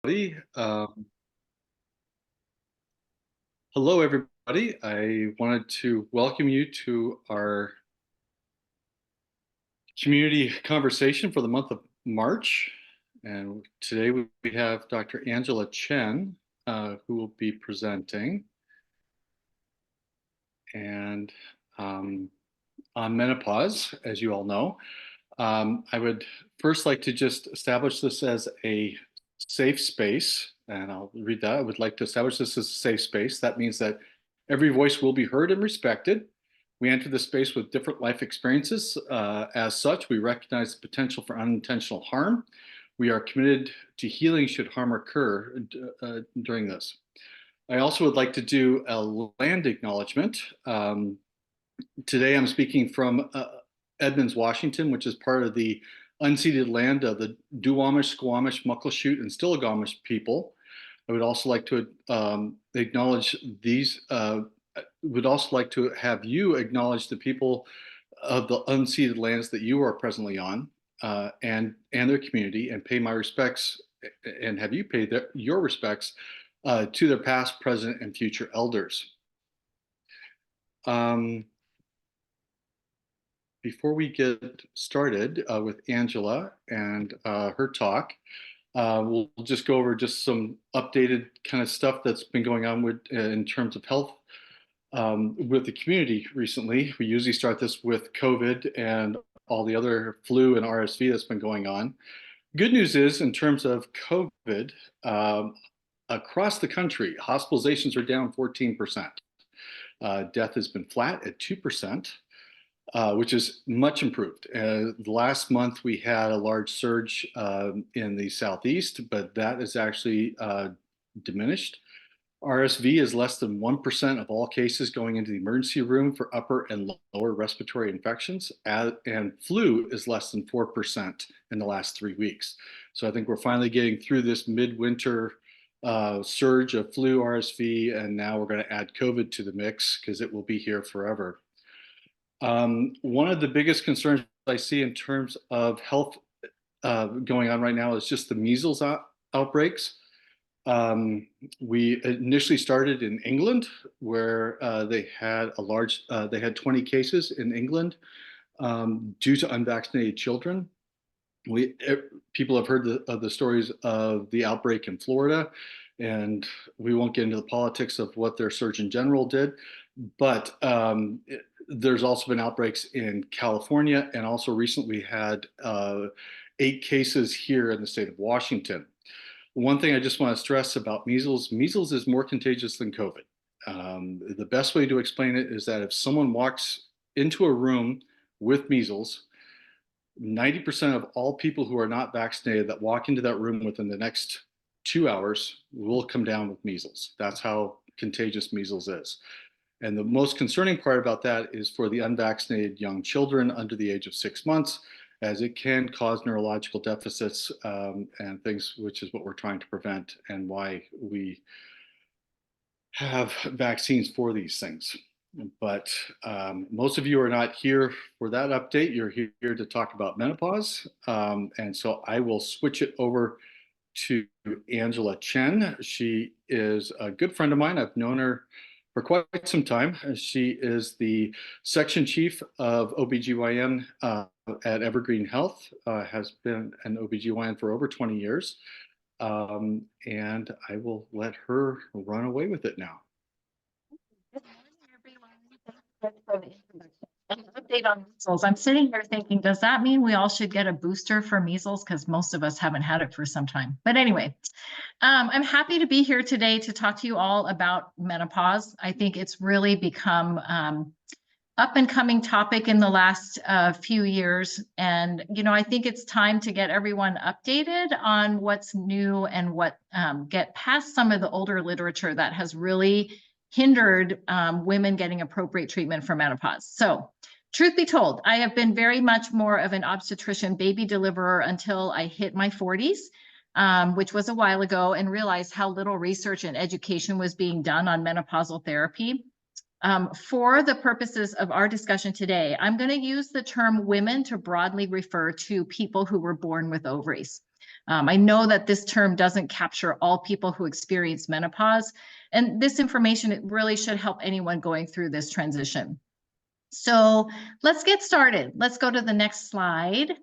Um, Hello, everybody. I wanted to welcome you to our community conversation for the month of March. And today we have Dr. Angela Chien, who will be presenting. And on menopause, as you all know, I would first like to just establish this as a safe space. And I'll read that. I would like to establish this as a safe space. That means that every voice will be heard and respected. We enter the space with different life experiences. As such, we recognize the potential for unintentional harm. We are committed to healing should harm occur during this. I also would like to do a land acknowledgement. Today I'm speaking from Edmonds, Washington, which is part of the unceded land of the Duwamish, Squamish, Muckleshoot, and Stillaguamish people. I would also like to acknowledge these, would also like to have you acknowledge the people of the unceded lands that you are presently on, and their community, and pay my respects, and have you pay your respects to their past, present, and future elders. Before we get started with Angela and her talk, we'll just go over just some updated kind of stuff that's been going on with in terms of health with the community recently. We usually start this with COVID and all the other flu and RSV that's been going on. Good news is, in terms of COVID, across the country, hospitalizations are down 14%. Death has been flat at 2%. Which is much improved. Last month, we had a large surge in the southeast, but that is actually diminished. RSV is less than 1% of all cases going into the emergency room for upper and lower respiratory infections, and flu is less than 4% in the last 3 weeks. So I think we're finally getting through this midwinter surge of flu, RSV, and now we're going to add COVID to the mix because it will be here forever. One of the biggest concerns I see in terms of health going on right now is just the measles outbreaks. We initially started in England, where they had they had 20 cases in England due to unvaccinated children. People have heard of the stories of the outbreak in Florida, and we won't get into the politics of what their Surgeon General did, but there's also been outbreaks in California, and also recently we had 8 cases here in the state of Washington. One thing I just want to stress about measles is more contagious than COVID. The best way to explain it is that if someone walks into a room with measles, 90% of all people who are not vaccinated that walk into that room within the next 2 hours will come down with measles. That's how contagious measles is. And the most concerning part about that is for the unvaccinated young children under the age of 6 months, as it can cause neurological deficits and things, which is what we're trying to prevent and why we have vaccines for these things. But most of you are not here for that update. You're here to talk about menopause. And so I will switch it over to Angela Chien. She is a good friend of mine. I've known her for quite some time. She is the section chief of OBGYN at Evergreen Health, has been an OBGYN for over 20 years. And I will let her run away with it now. Good morning, everyone. Thank you for the introduction. An update on measles. I'm sitting here thinking, does that mean we all should get a booster for measles? Because most of us haven't had it for some time. But anyway, I'm happy to be here today to talk to you all about menopause. I think it's really become up and coming topic in the last few years. And, you know, I think it's time to get everyone updated on what's new and what get past some of the older literature that has really hindered women getting appropriate treatment for menopause. So truth be told, I have been very much more of an obstetrician baby deliverer until I hit my 40s, which was a while ago, and realized how little research and education was being done on menopausal therapy. For the purposes of our discussion today, I'm going to use the term women to broadly refer to people who were born with ovaries. I know that this term doesn't capture all people who experience menopause, and this information, it really should help anyone going through this transition. So let's get started. Let's go to the next slide.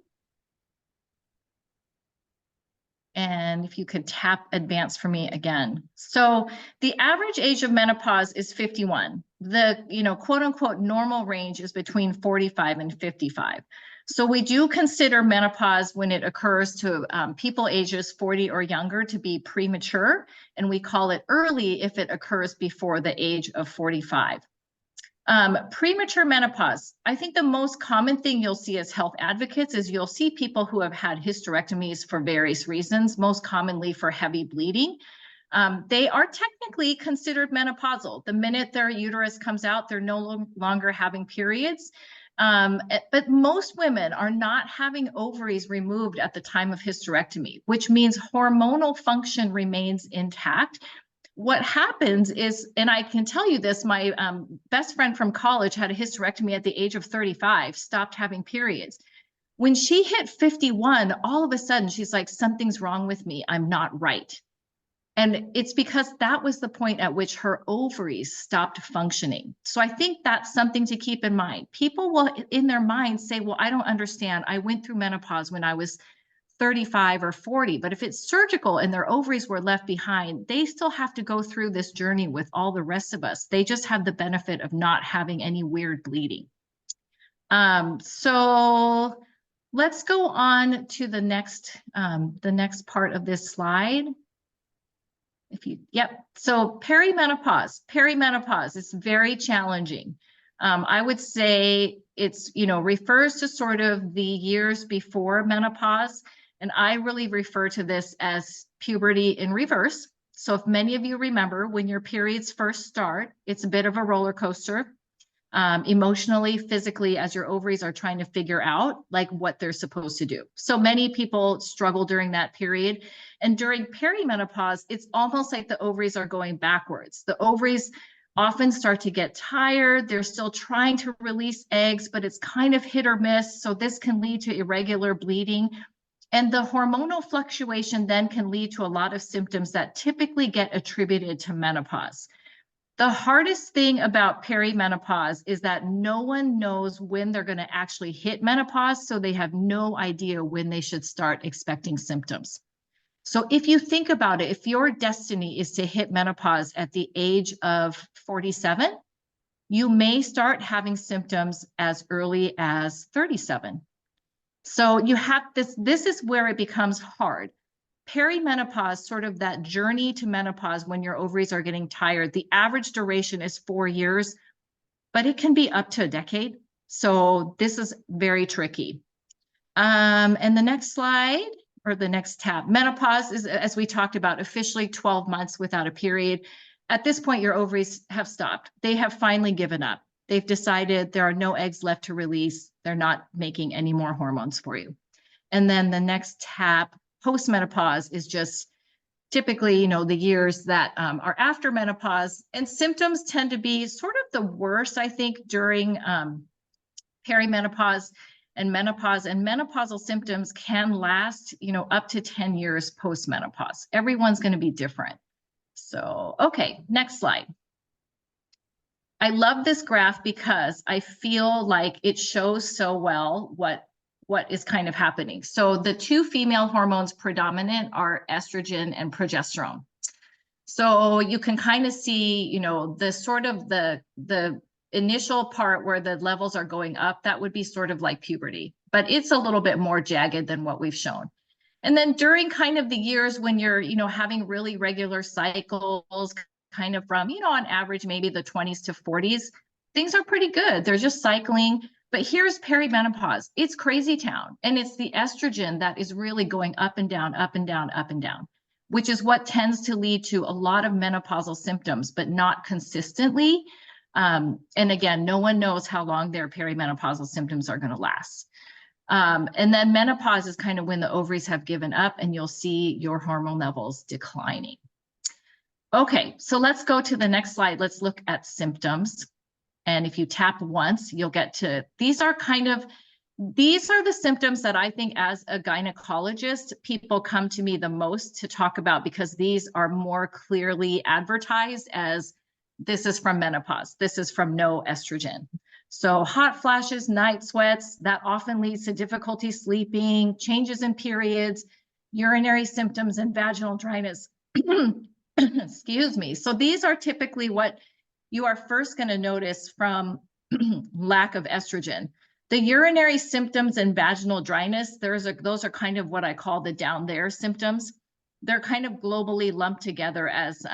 And if you could tap advance for me again. So the average age of menopause is 51. The, quote unquote normal range is between 45 and 55. So we do consider menopause when it occurs to people ages 40 or younger to be premature, and we call it early if it occurs before the age of 45. Premature menopause. I think the most common thing you'll see as health advocates is you'll see people who have had hysterectomies for various reasons, most commonly for heavy bleeding. They are technically considered menopausal. The minute their uterus comes out, they're no longer having periods. But most women are not having ovaries removed at the time of hysterectomy, which means hormonal function remains intact. What happens is, and I can tell you this, my best friend from college had a hysterectomy at the age of 35, stopped having periods. When she hit 51, all of a sudden she's like, something's wrong with me. I'm not right. And it's because that was the point at which her ovaries stopped functioning. So I think that's something to keep in mind. People will, in their minds, say, well, I don't understand. I went through menopause when I was 35 or 40, but if it's surgical and their ovaries were left behind, they still have to go through this journey with all the rest of us. They just have the benefit of not having any weird bleeding. So let's go on to the next part of this slide. So perimenopause. Perimenopause is very challenging. I would say it's, refers to sort of the years before menopause. And I really refer to this as puberty in reverse. So if many of you remember, when your periods first start, it's a bit of a roller coaster, emotionally, physically, as your ovaries are trying to figure out like what they're supposed to do. So many people struggle during that period. And during perimenopause, it's almost like the ovaries are going backwards. The ovaries often start to get tired. They're still trying to release eggs, but it's kind of hit or miss. So this can lead to irregular bleeding. And the hormonal fluctuation then can lead to a lot of symptoms that typically get attributed to menopause. The hardest thing about perimenopause is that no one knows when they're going to actually hit menopause, so they have no idea when they should start expecting symptoms. So if you think about it, if your destiny is to hit menopause at the age of 47, you may start having symptoms as early as 37. So you have this is where it becomes hard. Perimenopause, sort of that journey to menopause when your ovaries are getting tired, the average duration is 4 years, but it can be up to a decade. So this is very tricky. And the next slide, or the next tab, menopause is, as we talked about, officially 12 months without a period. At this point, your ovaries have stopped. They have finally given up. They've decided there are no eggs left to release. They're not making any more hormones for you. And then the next tab, postmenopause, is just typically, the years that are after menopause. And symptoms tend to be sort of the worst, I think, during perimenopause and menopause. And menopausal symptoms can last, up to 10 years post-menopause. Everyone's going to be different. So, okay, next slide. I love this graph because I feel like it shows so well what is kind of happening. So the two female hormones predominant are estrogen and progesterone. So you can kind of see, the sort of the initial part where the levels are going up, that would be sort of like puberty, but it's a little bit more jagged than what we've shown. And then during kind of the years when you're, having really regular cycles, kind of from, on average, maybe the 20s to 40s, things are pretty good. They're just cycling. But here's perimenopause. It's crazy town. And it's the estrogen that is really going up and down, up and down, up and down, which is what tends to lead to a lot of menopausal symptoms, but not consistently. And again, no one knows how long their perimenopausal symptoms are going to last. And then menopause is kind of when the ovaries have given up and you'll see your hormone levels declining. Okay, so let's go to the next slide. Let's look at symptoms. And if you tap once, you'll get to, these are kind of These are the symptoms that I think as a gynecologist, people come to me the most to talk about because these are more clearly advertised as this is from menopause. This is from no estrogen. So hot flashes, night sweats, that often leads to difficulty sleeping, changes in periods, urinary symptoms, and vaginal dryness. Excuse me. So these are typically what you are first going to notice from lack of estrogen. The urinary symptoms and vaginal dryness, those are kind of what I call the down there symptoms. They're kind of globally lumped together as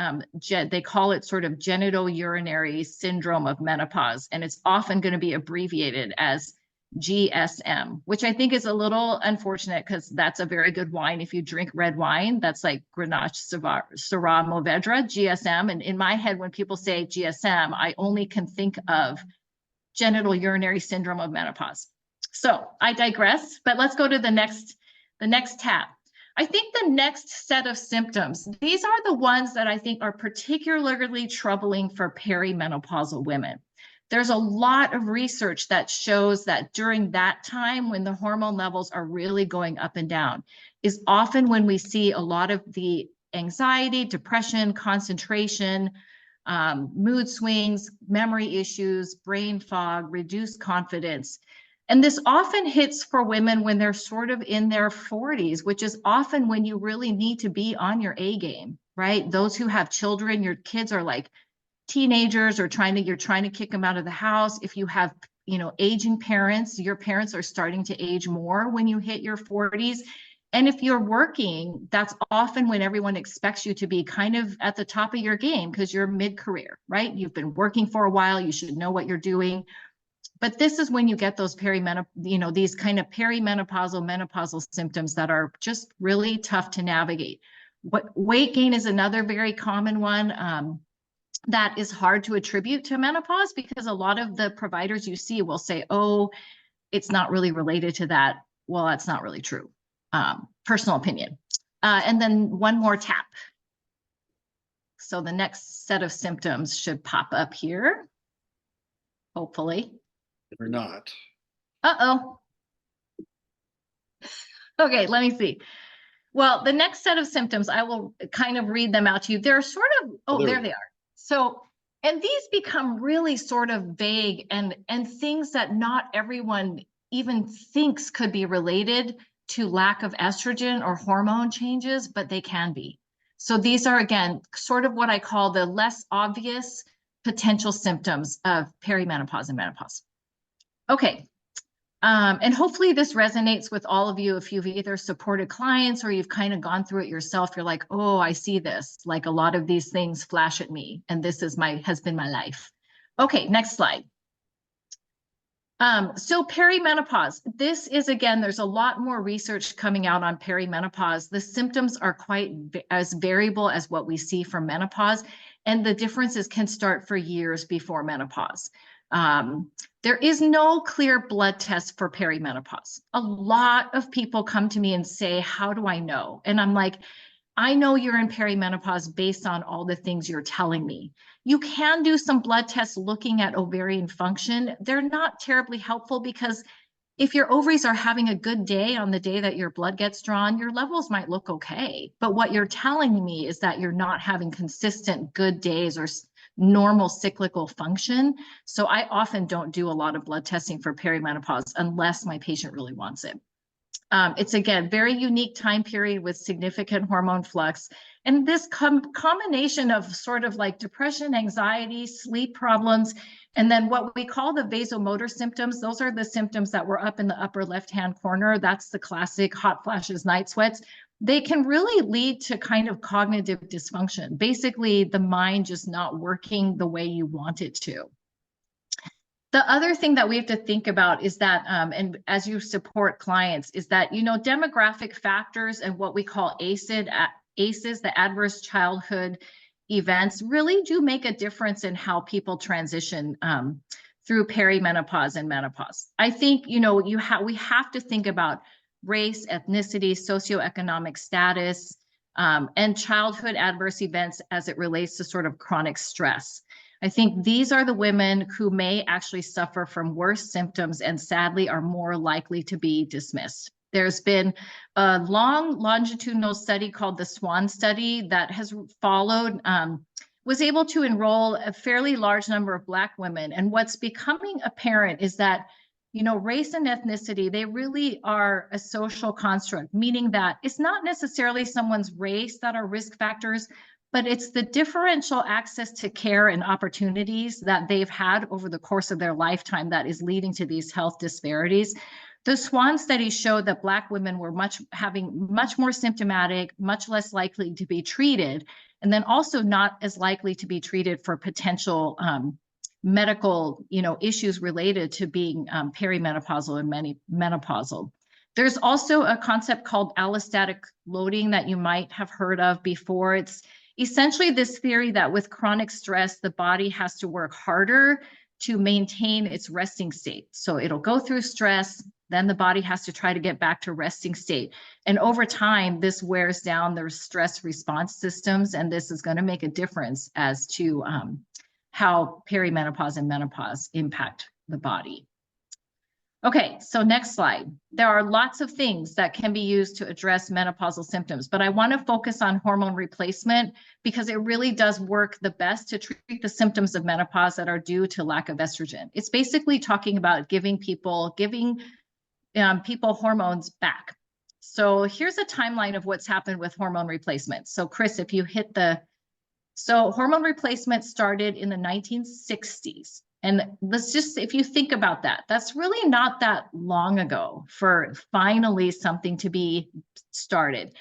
they call it sort of genitourinary syndrome of menopause, and it's often going to be abbreviated as GSM, which I think is a little unfortunate because that's a very good wine. If you drink red wine, that's like Grenache Syrah Mourvedre, GSM. And in my head, when people say GSM, I only can think of genital urinary syndrome of menopause. So I digress, but let's go to the next tab. I think the next set of symptoms, these are the ones that I think are particularly troubling for perimenopausal women. There's a lot of research that shows that during that time when the hormone levels are really going up and down is often when we see a lot of the anxiety, depression, concentration, mood swings, memory issues, brain fog, reduced confidence. And this often hits for women when they're sort of in their 40s, which is often when you really need to be on your A game, right? Those who have children, your kids are like teenagers or you're trying to kick them out of the house. If you have, aging parents, your parents are starting to age more when you hit your 40s. And if you're working, that's often when everyone expects you to be kind of at the top of your game because you're mid-career, right? You've been working for a while, you should know what you're doing. But this is when you get those these kind of perimenopausal, menopausal symptoms that are just really tough to navigate. Weight gain is another very common one that is hard to attribute to menopause because a lot of the providers you see will say, oh, it's not really related to that. Well, that's not really true. Personal opinion. And then one more tap. So the next set of symptoms should pop up here, hopefully. Or not. Uh-oh. Okay, let me see. Well, the next set of symptoms, I will kind of read them out to you. They're sort of, there they are. So, and these become really sort of vague and things that not everyone even thinks could be related to lack of estrogen or hormone changes, but they can be. So these are, again, sort of what I call the less obvious potential symptoms of perimenopause and menopause. Okay. And hopefully this resonates with all of you. If you've either supported clients or you've kind of gone through it yourself, you're like, oh, I see this. Like a lot of these things flash at me, and this is has been my life. Okay, next slide. So perimenopause, this is, again, there's a lot more research coming out on perimenopause. The symptoms are quite as variable as what we see for menopause, and the differences can start for years before menopause. There is no clear blood test for perimenopause. A lot of people come to me and say, how do I know? And I'm like, I know you're in perimenopause based on all the things you're telling me. You can do some blood tests looking at ovarian function. They're not terribly helpful because if your ovaries are having a good day on the day that your blood gets drawn, your levels might look okay. But what you're telling me is that you're not having consistent good days or normal cyclical function. So I often don't do a lot of blood testing for perimenopause unless my patient really wants it. It's, again, very unique time period with significant hormone flux. And this combination of sort of like depression, anxiety, sleep problems, and then what we call the vasomotor symptoms, those are the symptoms that were up in the upper left-hand corner. That's the classic hot flashes, night sweats. They can really lead to kind of cognitive dysfunction. Basically, the mind just not working the way you want it to. The other thing that we have to think about is that, and as you support clients, is that, demographic factors and what we call ACEs, the adverse childhood events, really do make a difference in how people transition through perimenopause and menopause. I think, we have to think about race, ethnicity, socioeconomic status, and childhood adverse events as it relates to sort of chronic stress. I think these are the women who may actually suffer from worse symptoms and sadly are more likely to be dismissed. There's been a long longitudinal study called the Swan study that has followed, was able to enroll a fairly large number of Black women. And what's becoming apparent is that, you know, race and ethnicity, they really are a social construct, meaning that it's not necessarily someone's race that are risk factors, but it's the differential access to care and opportunities that they've had over the course of their lifetime that is leading to these health disparities. The Swan study showed that Black women were having much more symptomatic, much less likely to be treated, and then also not as likely to be treated for potential medical, you know, issues related to being perimenopausal and menopausal. There's also a concept called allostatic loading that you might have heard of before. It's essentially this theory that with chronic stress, the body has to work harder to maintain its resting state. So it'll go through stress, then the body has to try to get back to resting state. And over time, this wears down their stress response systems, and this is going to make a difference as to how perimenopause and menopause impact the body. Okay, so next slide. There are lots of things that can be used to address menopausal symptoms, but I want to focus on hormone replacement because it really does work the best to treat the symptoms of menopause that are due to lack of estrogen. It's basically talking about giving people hormones back. So here's a timeline of what's happened with hormone replacement. So Chris, if you hit so hormone replacement started in the 1960s. And let's just, if you think about that, that's really not that long ago for finally something to be started.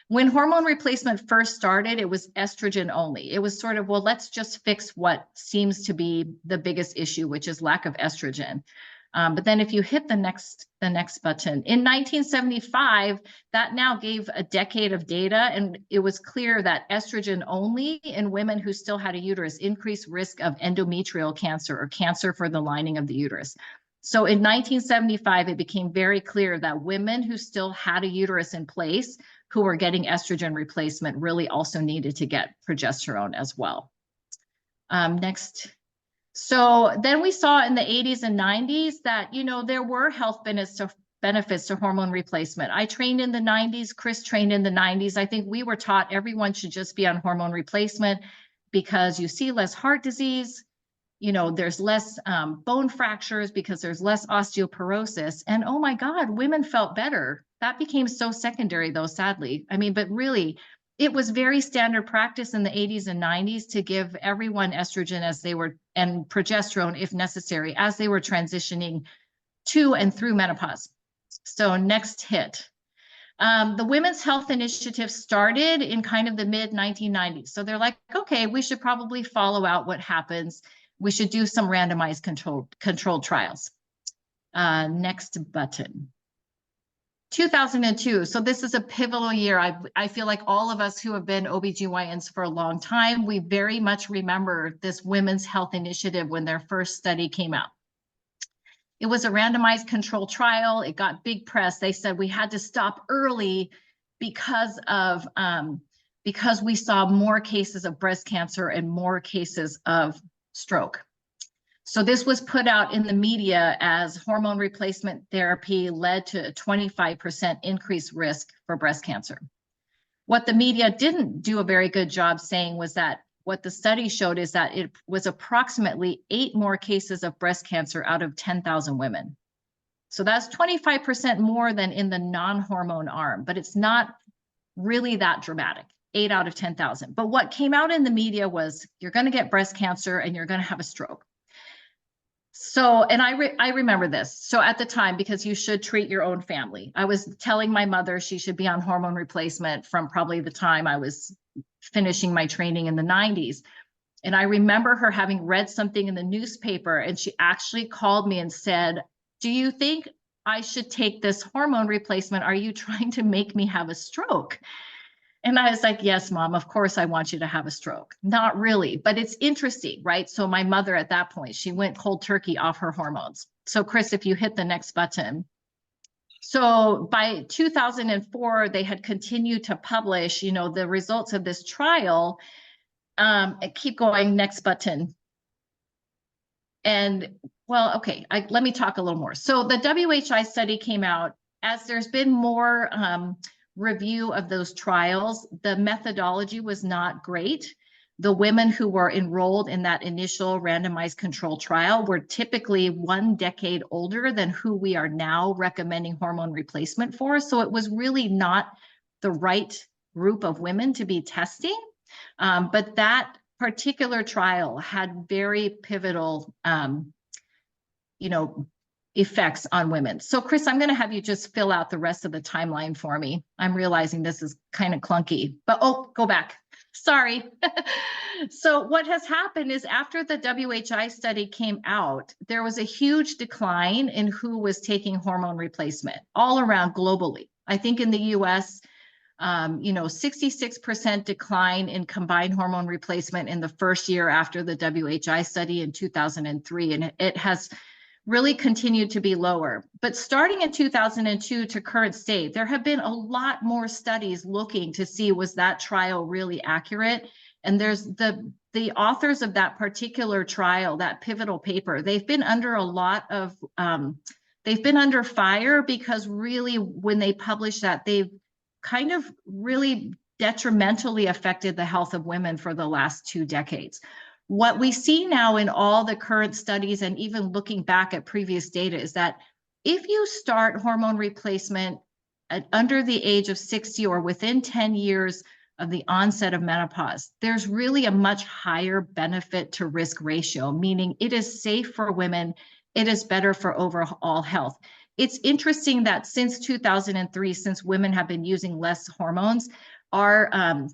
When hormone replacement first started, it was estrogen only. It was sort of, well, let's just fix what seems to be the biggest issue, which is lack of estrogen. But then if you hit the next button, in 1975, that now gave a decade of data, and it was clear that estrogen only in women who still had a uterus increased risk of endometrial cancer or cancer for the lining of the uterus. So in 1975, it became very clear that women who still had a uterus in place who were getting estrogen replacement really also needed to get progesterone as well. Next. So then we saw in the 80s and 90s that, you know, there were health benefits to hormone replacement. I trained in the 90s, Chris trained in the 90s. I think we were taught everyone should just be on hormone replacement because you see less heart disease, you know, there's less bone fractures because there's less osteoporosis. And oh my God, women felt better. That became so secondary though, sadly. I mean, but really, it was very standard practice in the 80s and 90s to give everyone estrogen as they were, and progesterone if necessary, as they were transitioning to and through menopause. So next hit. The Women's Health Initiative started in kind of the mid 1990s. So they're like, okay, we should probably follow out what happens. We should do some randomized controlled trials. Next button. 2002. So this is a pivotal year. I feel like all of us who have been OBGYNs for a long time, we very much remember this Women's Health Initiative when their first study came out. It was a randomized control trial. It got big press. They said we had to stop early because we saw more cases of breast cancer and more cases of stroke. So this was put out in the media as hormone replacement therapy led to a 25% increased risk for breast cancer. What the media didn't do a very good job saying was that what the study showed is that it was approximately 8 more cases of breast cancer out of 10,000 women. So that's 25% more than in the non-hormone arm, but it's not really that dramatic, 8 out of 10,000. But what came out in the media was you're going to get breast cancer and you're going to have a stroke. So, and I remember this. So at the time, because you should treat your own family, I was telling my mother she should be on hormone replacement from probably the time I was finishing my training in the 90s. And I remember her having read something in the newspaper, and she actually called me and said, do you think I should take this hormone replacement? Are you trying to make me have a stroke? And I was like, yes, Mom, of course I want you to have a stroke. Not really, but it's interesting, right? So my mother at that point, she went cold turkey off her hormones. So Chris, if you hit the next button. So by 2004, they had continued to publish, you know, the results of this trial. Keep going, next button. And well, okay, let me talk a little more. So the WHI study came out as there's been more review of those trials. The methodology was not great. The women who were enrolled in that initial randomized control trial were typically 1 decade older than who we are now recommending hormone replacement for. So it was really not the right group of women to be testing. But that particular trial had very pivotal, effects on women. So Chris, I'm going to have you just fill out the rest of the timeline for me. I'm realizing this is kind of clunky, but go back. Sorry. So what has happened is after the WHI study came out, there was a huge decline in who was taking hormone replacement all around globally. I think in the US, 66% decline in combined hormone replacement in the first year after the WHI study in 2003. And it has really continued to be lower. But starting in 2002 to current state, there have been a lot more studies looking to see, was that trial really accurate? And there's the authors of that particular trial, that pivotal paper, they've been under a lot of, they've been under fire because really when they published that, they've kind of really detrimentally affected the health of women for the last 2 decades. What we see now in all the current studies and even looking back at previous data is that if you start hormone replacement under the age of 60 or within 10 years of the onset of menopause, there's really a much higher benefit to risk ratio, meaning it is safe for women, it is better for overall health. It's interesting that since 2003, since women have been using less hormones, our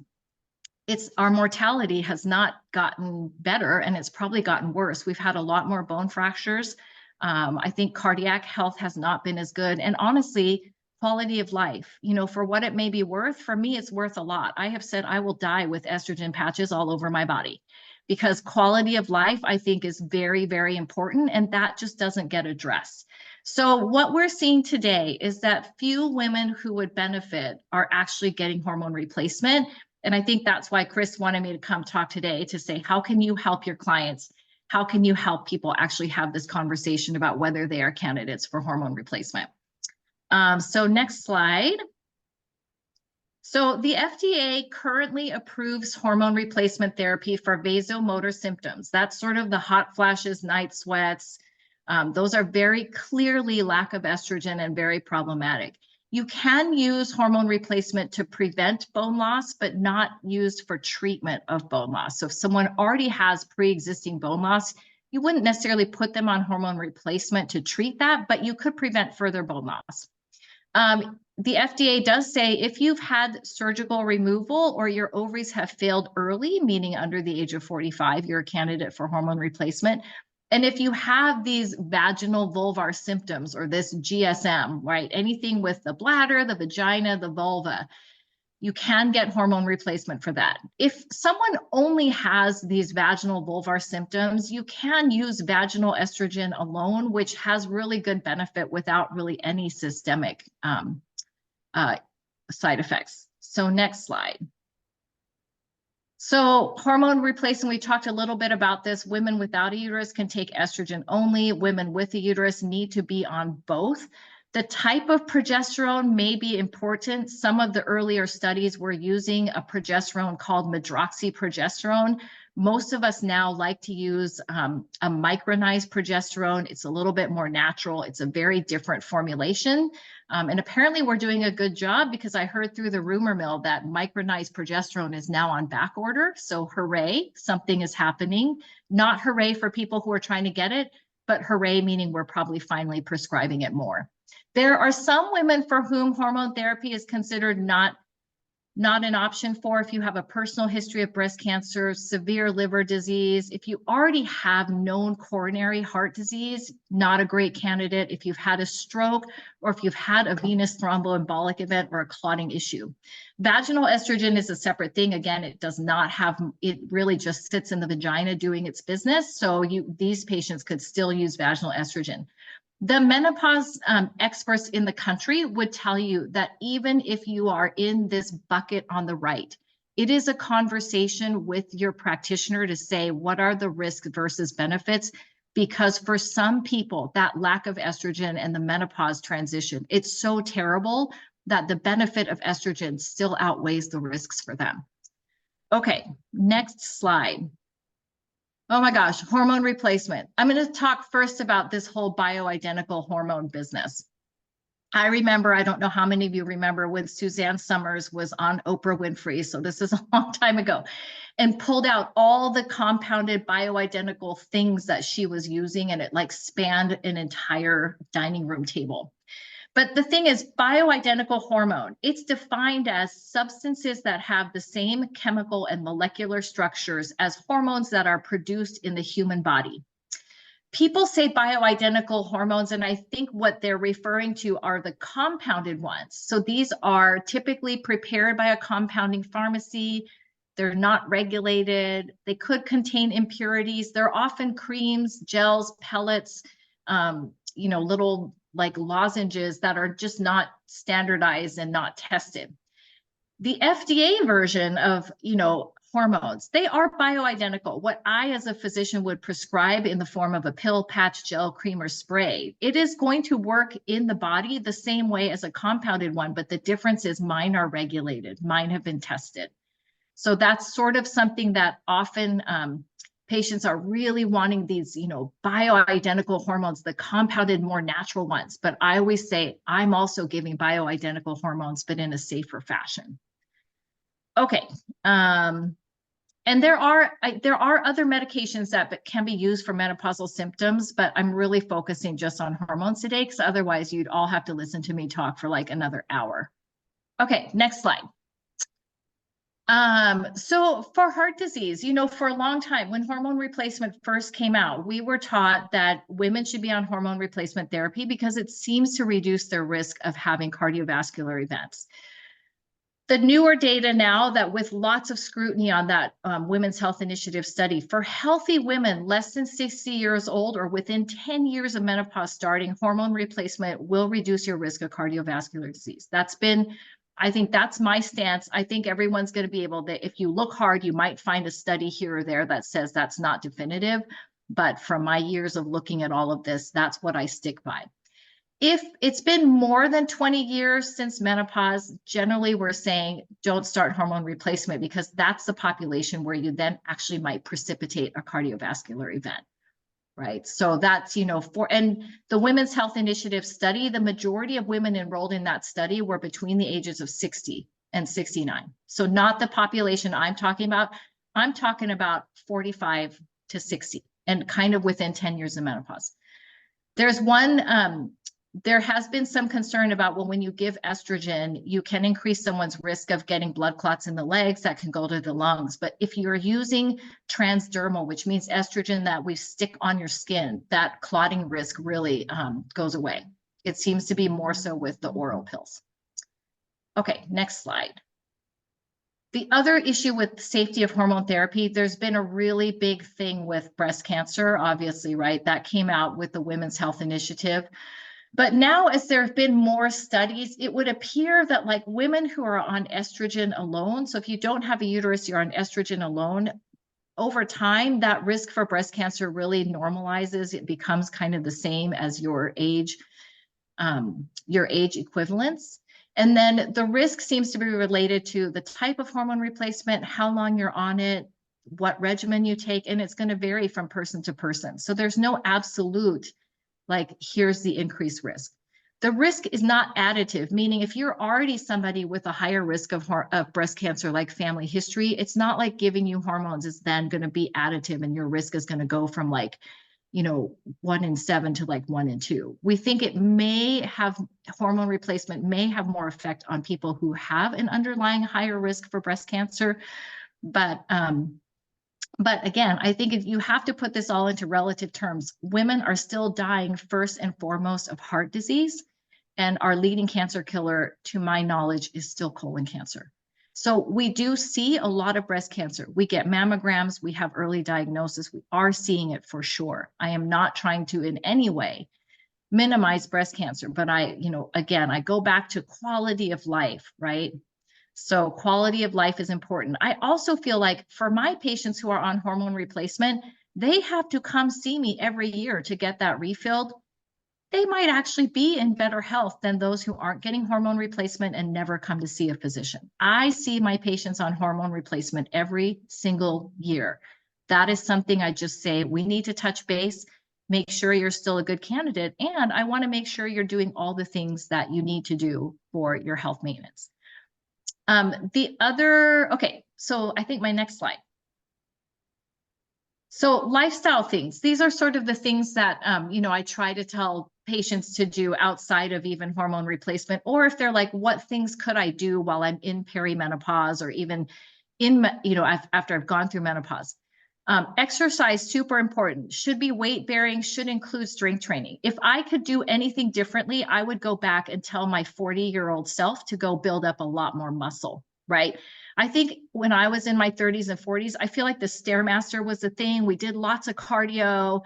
mortality has not gotten better, and it's probably gotten worse. We've had a lot more bone fractures. I think cardiac health has not been as good. And honestly, quality of life, for what it may be worth, for me, it's worth a lot. I have said I will die with estrogen patches all over my body because quality of life, I think, is very, very important. And that just doesn't get addressed. So what we're seeing today is that few women who would benefit are actually getting hormone replacement. And I think that's why Chris wanted me to come talk today to say, how can you help your clients? How can you help people actually have this conversation about whether they are candidates for hormone replacement? So next slide. So the FDA currently approves hormone replacement therapy for vasomotor symptoms. That's sort of the hot flashes, night sweats. Those are very clearly lack of estrogen and very problematic. You can use hormone replacement to prevent bone loss, but not used for treatment of bone loss. So if someone already has pre-existing bone loss, you wouldn't necessarily put them on hormone replacement to treat that, but you could prevent further bone loss. The FDA does say if you've had surgical removal or your ovaries have failed early, meaning under the age of 45, you're a candidate for hormone replacement. And if you have these vaginal vulvar symptoms or this GSM, right, anything with the bladder, the vagina, the vulva, you can get hormone replacement for that. If someone only has these vaginal vulvar symptoms, you can use vaginal estrogen alone, which has really good benefit without really any systemic side effects. So next slide. So hormone replacement, we talked a little bit about this. Women without a uterus can take estrogen only. Women with a uterus need to be on both. The type of progesterone may be important. Some of the earlier studies were using a progesterone called medroxyprogesterone. Most of us now like to use a micronized progesterone. It's a little bit more natural. It's a very different formulation. And apparently we're doing a good job because I heard through the rumor mill that micronized progesterone is now on back order. So hooray, something is happening. Not hooray for people who are trying to get it, but hooray meaning we're probably finally prescribing it more. There are some women for whom hormone therapy is considered not an option for if you have a personal history of breast cancer, severe liver disease. If you already have known coronary heart disease, not a great candidate. If you've had a stroke or if you've had a venous thromboembolic event or a clotting issue. Vaginal estrogen is a separate thing. Again, it does not have, it really just sits in the vagina doing its business. So these patients could still use vaginal estrogen. The menopause experts in the country would tell you that even if you are in this bucket on the right, it is a conversation with your practitioner to say, what are the risks versus benefits? because for some people, that lack of estrogen and the menopause transition, it's so terrible that the benefit of estrogen still outweighs the risks for them. Okay, next slide. Oh my gosh, hormone replacement. I'm going to talk first about this whole bioidentical hormone business. I remember, I don't know how many of you remember when Suzanne Summers was on Oprah Winfrey, so this is a long time ago, and pulled out all the compounded bioidentical things that she was using, and it like spanned an entire dining room table. But the thing is, bioidentical hormone, it's defined as substances that have the same chemical and molecular structures as hormones that are produced in the human body. People say bioidentical hormones, and I think what they're referring to are the compounded ones. So these are typically prepared by a compounding pharmacy. They're not regulated. They could contain impurities. They're often creams, gels, pellets, little like lozenges that are just not standardized and not tested. The FDA version of, hormones, they are bioidentical. What I, as a physician, would prescribe in the form of a pill, patch, gel, cream, or spray, it is going to work in the body the same way as a compounded one, but the difference is mine are regulated. Mine have been tested. So that's sort of something that often patients are really wanting these, bioidentical hormones, the compounded, more natural ones. But I always say, I'm also giving bioidentical hormones, but in a safer fashion. Okay. And there are other medications that can be used for menopausal symptoms, but I'm really focusing just on hormones today, because otherwise you'd all have to listen to me talk for like another hour. Okay, next slide. So for heart disease, for a long time, when hormone replacement first came out, we were taught that women should be on hormone replacement therapy because it seems to reduce their risk of having cardiovascular events. The newer data now, that with lots of scrutiny on that Women's Health Initiative study, for healthy women less than 60 years old or within 10 years of menopause starting, hormone replacement will reduce your risk of cardiovascular disease. I think that's my stance. I think everyone's going to be able to, if you look hard, you might find a study here or there that says that's not definitive. But from my years of looking at all of this, that's what I stick by. If it's been more than 20 years since menopause, generally we're saying don't start hormone replacement, because that's the population where you then actually might precipitate a cardiovascular event, right? So that's, and the Women's Health Initiative study, the majority of women enrolled in that study were between the ages of 60 and 69. So not the population I'm talking about. I'm talking about 45 to 60 and kind of within 10 years of menopause. There has been some concern about, well, when you give estrogen, you can increase someone's risk of getting blood clots in the legs that can go to the lungs. But if you're using transdermal, which means estrogen that we stick on your skin, that clotting risk really goes away. It seems to be more so with the oral pills. Okay, next slide. The other issue with safety of hormone therapy, there's been a really big thing with breast cancer, obviously, right? That came out with the Women's Health Initiative. But now, as there have been more studies, it would appear that like women who are on estrogen alone, so if you don't have a uterus, you're on estrogen alone, over time, that risk for breast cancer really normalizes. It becomes kind of the same as your age equivalents. And then the risk seems to be related to the type of hormone replacement, how long you're on it, what regimen you take, and it's going to vary from person to person. So there's no absolute, like, here's the increased risk. The risk is not additive, meaning if you're already somebody with a higher risk of breast cancer, like family history, it's not like giving you hormones is then going to be additive and your risk is going to go from like, 1 in 7 to like 1 in 2. We think it may have, hormone replacement may have more effect on people who have an underlying higher risk for breast cancer. But again, I think if you have to put this all into relative terms, women are still dying first and foremost of heart disease. And our leading cancer killer, to my knowledge, is still colon cancer. So we do see a lot of breast cancer. We get mammograms, we have early diagnosis, we are seeing it for sure. I am not trying to in any way minimize breast cancer, but again, I go back to quality of life, right? So quality of life is important. I also feel like for my patients who are on hormone replacement, they have to come see me every year to get that refilled. They might actually be in better health than those who aren't getting hormone replacement and never come to see a physician. I see my patients on hormone replacement every single year. That is something I just say, we need to touch base, make sure you're still a good candidate, and I want to make sure you're doing all the things that you need to do for your health maintenance. Okay, so I think my next slide. So lifestyle things, these are sort of the things that, I try to tell patients to do outside of even hormone replacement, or if they're like, what things could I do while I'm in perimenopause or even in, after I've gone through menopause. Exercise, super important, should be weight bearing, should include strength training. If I could do anything differently, I would go back and tell my 40-year-old self to go build up a lot more muscle, right? I think when I was in my 30s and 40s, I feel like the Stairmaster was the thing. We did lots of cardio,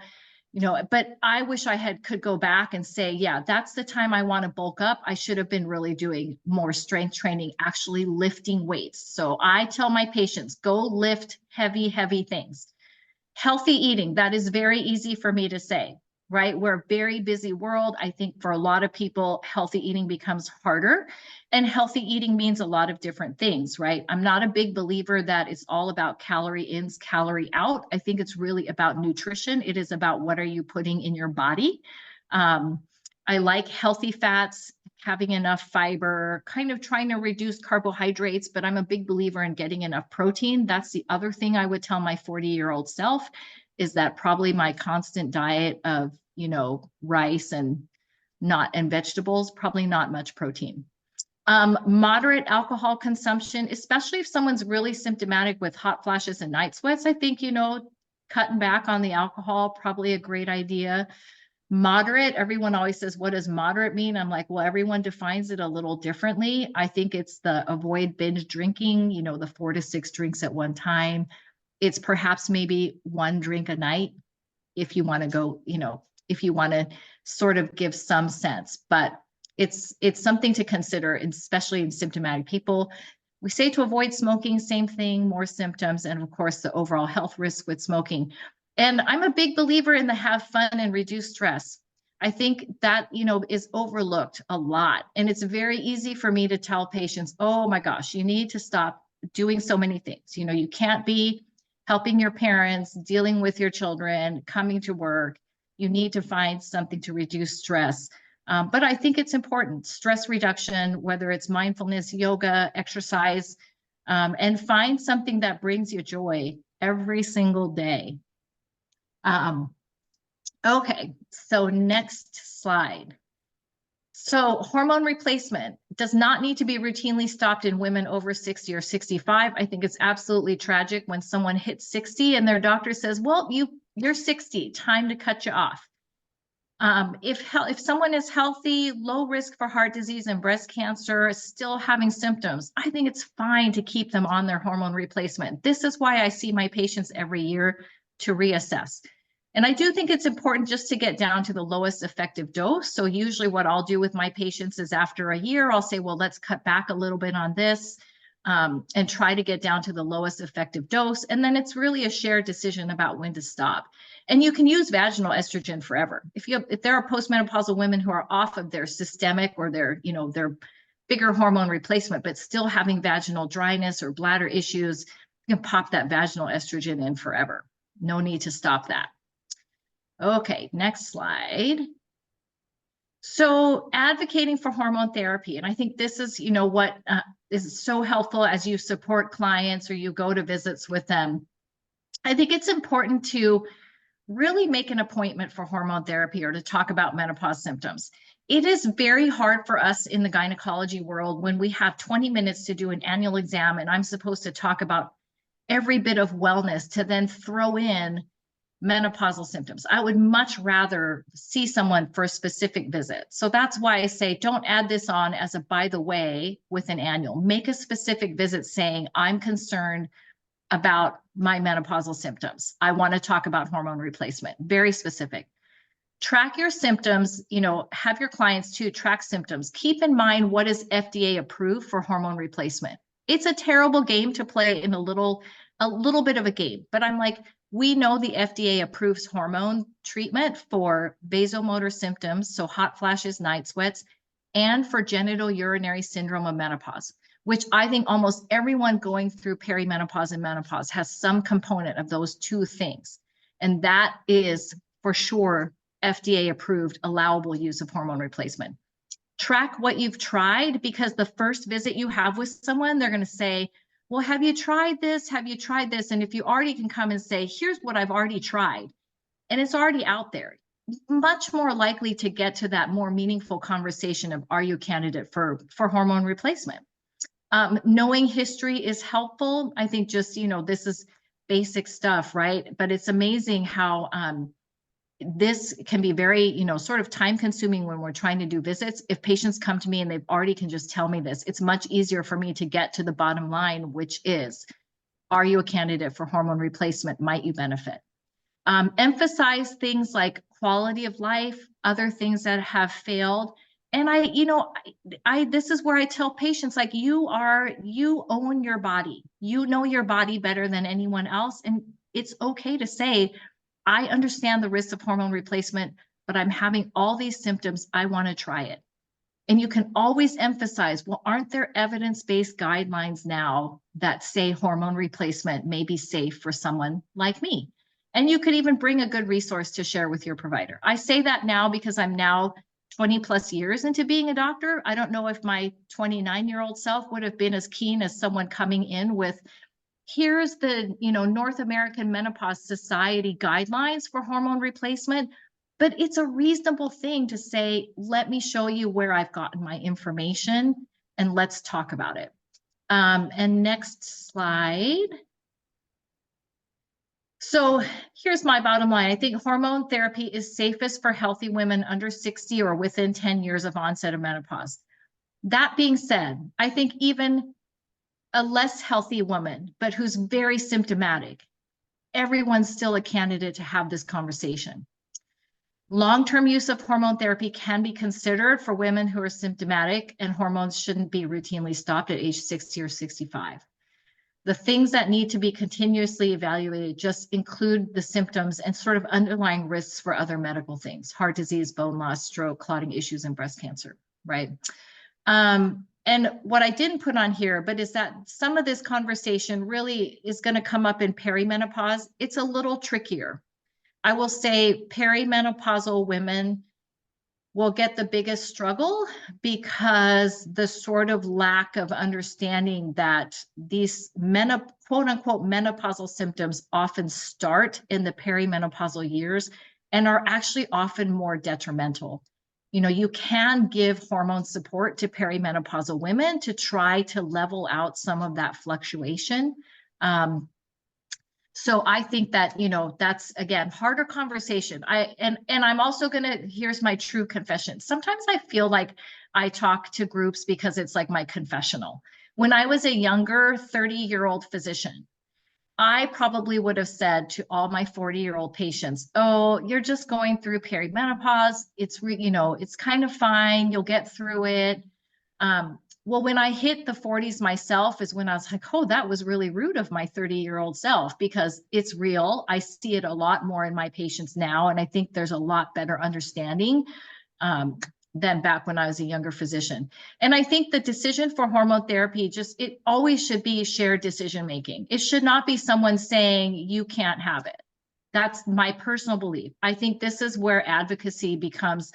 but I wish I could go back and say, yeah, that's the time I want to bulk up. I should have been really doing more strength training, actually lifting weights. So I tell my patients, go lift heavy, heavy things. Healthy eating, that is very easy for me to say, right? We're a very busy world. I think for a lot of people, healthy eating becomes harder. And healthy eating means a lot of different things, right? I'm not a big believer that it's all about calorie ins, calorie out. I think it's really about nutrition. It is about what are you putting in your body. I like healthy fats, having enough fiber, kind of trying to reduce carbohydrates, but I'm a big believer in getting enough protein. That's the other thing I would tell my 40-year-old self, is that probably my constant diet of, rice and vegetables, probably not much protein. Moderate alcohol consumption, especially if someone's really symptomatic with hot flashes and night sweats, I think, cutting back on the alcohol, probably a great idea. Moderate, everyone always says, what does moderate mean? I'm like, well, everyone defines it a little differently. I think it's the avoid binge drinking, the 4 to 6 drinks at one time. It's perhaps maybe 1 drink a night if you want to go, if you want to sort of give some sense, but it's something to consider, especially in symptomatic people. We say to avoid smoking, same thing, more symptoms, and of course the overall health risk with smoking. And I'm a big believer in the have fun and reduce stress. I think that, is overlooked a lot. And it's very easy for me to tell patients, oh my gosh, you need to stop doing so many things. You can't be helping your parents, dealing with your children, coming to work. You need to find something to reduce stress. But I think it's important, stress reduction, whether it's mindfulness, yoga, exercise, and find something that brings you joy every single day. Okay, so next slide. So hormone replacement does not need to be routinely stopped in women over 60 or 65. I think it's absolutely tragic when someone hits 60 and their doctor says, well, you're 60, time to cut you off. If someone is healthy, low risk for heart disease and breast cancer, still having symptoms, I think it's fine to keep them on their hormone replacement. This is why I see my patients every year to reassess. And I do think it's important just to get down to the lowest effective dose. So usually what I'll do with my patients is after a year, I'll say, well, let's cut back a little bit on this and try to get down to the lowest effective dose. And then it's really a shared decision about when to stop. And you can use vaginal estrogen forever. If there are postmenopausal women who are off of their systemic or their bigger hormone replacement, but still having vaginal dryness or bladder issues, you can pop that vaginal estrogen in forever. No need to stop that. Okay, next slide. So advocating for hormone therapy, and I think this is, what is so helpful as you support clients or you go to visits with them. I think it's important to really make an appointment for hormone therapy or to talk about menopause symptoms. It is very hard for us in the gynecology world when we have 20 minutes to do an annual exam and I'm supposed to talk about every bit of wellness to then throw in menopausal symptoms. I would much rather see someone for a specific visit. So that's why I say, don't add this on as a by the way with an annual. Make a specific visit saying, I'm concerned about my menopausal symptoms. I want to talk about hormone replacement. Very specific. Track your symptoms, have your clients too track symptoms. Keep in mind what is FDA approved for hormone replacement. It's a terrible game to play in a little a little bit of a game. But I'm like, we know the FDA approves hormone treatment for vasomotor symptoms, so hot flashes, night sweats, and for genital urinary syndrome of menopause, which I think almost everyone going through perimenopause and menopause has some component of those two things. And that is for sure FDA approved allowable use of hormone replacement. Track what you've tried, because the first visit you have with someone, they're going to say, well, have you tried this? Have you tried this? And if you already can come and say, here's what I've already tried, and it's already out there, much more likely to get to that more meaningful conversation of, are you a candidate for hormone replacement? Knowing history is helpful. I think just, this is basic stuff, right? But it's amazing how this can be very, sort of time consuming when we're trying to do visits. If patients come to me and they've already can just tell me this, it's much easier for me to get to the bottom line, which is, are you a candidate for hormone replacement? Might you benefit? Emphasize things like quality of life, other things that have failed. And this is where I tell patients, like, you own your body. You know your body better than anyone else. And it's okay to say, I understand the risks of hormone replacement, but I'm having all these symptoms. I want to try it. And you can always emphasize, well, aren't there evidence-based guidelines now that say hormone replacement may be safe for someone like me? And you could even bring a good resource to share with your provider. I say that now because I'm now 20 plus years into being a doctor. I don't know if my 29-year-old self would have been as keen as someone coming in with, here's the, North American Menopause Society guidelines for hormone replacement. But it's a reasonable thing to say, let me show you where I've gotten my information and let's talk about it. And next slide. So here's my bottom line. I think hormone therapy is safest for healthy women under 60 or within 10 years of onset of menopause. That being said, I think even a less healthy woman, but who's very symptomatic, everyone's still a candidate to have this conversation. Long-term use of hormone therapy can be considered for women who are symptomatic, and hormones shouldn't be routinely stopped at age 60 or 65. The things that need to be continuously evaluated just include the symptoms and sort of underlying risks for other medical things: heart disease, bone loss, stroke, clotting issues, and breast cancer, right? And what I didn't put on here, but is that some of this conversation really is going to come up in perimenopause. It's a little trickier. I will say perimenopausal women will get the biggest struggle because the sort of lack of understanding that these quote unquote menopausal symptoms often start in the perimenopausal years and are actually often more detrimental. You can give hormone support to perimenopausal women to try to level out some of that fluctuation. So I think that, that's, again, harder conversation. And I'm also here's my true confession. Sometimes I feel like I talk to groups because it's like my confessional. When I was a younger 30-year-old physician, I probably would have said to all my 40-year-old patients, oh, you're just going through perimenopause. It's kind of fine. You'll get through it. Well, when I hit the 40s myself is when I was like, oh, that was really rude of my 30-year-old self, because it's real. I see it a lot more in my patients now. And I think there's a lot better understanding than back when I was a younger physician. And I think the decision for hormone therapy, it always should be shared decision-making. It should not be someone saying you can't have it. That's my personal belief. I think this is where advocacy becomes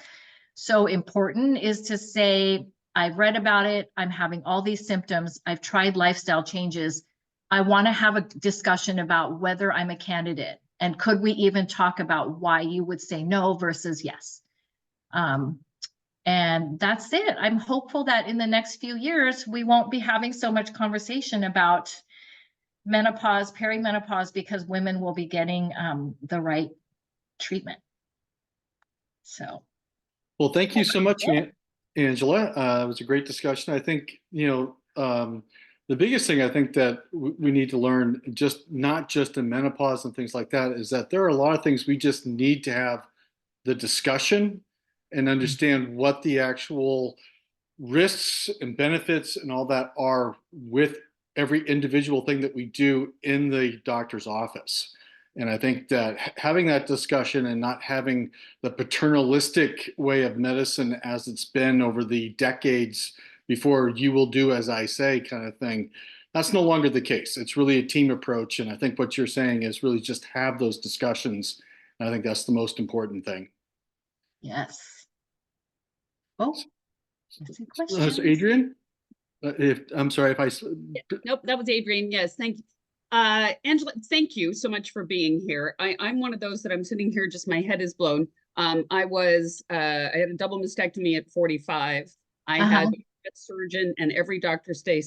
so important, is to say, I've read about it. I'm having all these symptoms. I've tried lifestyle changes. I want to have a discussion about whether I'm a candidate. And could we even talk about why you would say no versus yes? And that's it. I'm hopeful that in the next few years, we won't be having so much conversation about menopause, perimenopause, because women will be getting the right treatment. So. Well, thank you so much, Angela. It was a great discussion. I think, the biggest thing I think that we need to learn, not just in menopause and things like that, is that there are a lot of things we just need to have the discussion and understand what the actual risks and benefits and all that are with every individual thing that we do in the doctor's office. And I think that having that discussion and not having the paternalistic way of medicine as it's been over the decades before, you will do as I say kind of thing, that's no longer the case. It's really a team approach. And I think what you're saying is really just have those discussions. And I think that's the most important thing. Yes. Oh, I see So questions. Adrian, if I'm sorry if I. Nope, that was Adrian. Yes, thank you. Angela, thank you so much for being here. I'm one of those that I'm sitting here, just my head is blown. I had a double mastectomy at 45. I had a surgeon and every doctor say,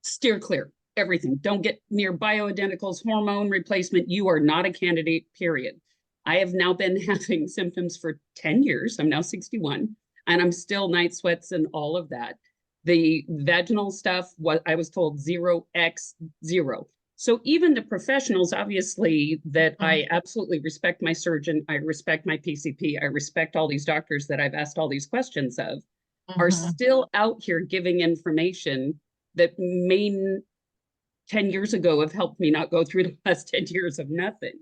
steer clear, everything. Don't get near bioidenticals, hormone replacement. You are not a candidate, period. I have now been having symptoms for 10 years. I'm now 61 and I'm still night sweats and all of that. The vaginal stuff, what I was told 0x0. So even the professionals, obviously, that I absolutely respect my surgeon, I respect my PCP, I respect all these doctors that I've asked all these questions of, are still out here giving information that may 10 years ago have helped me not go through the last 10 years of nothing.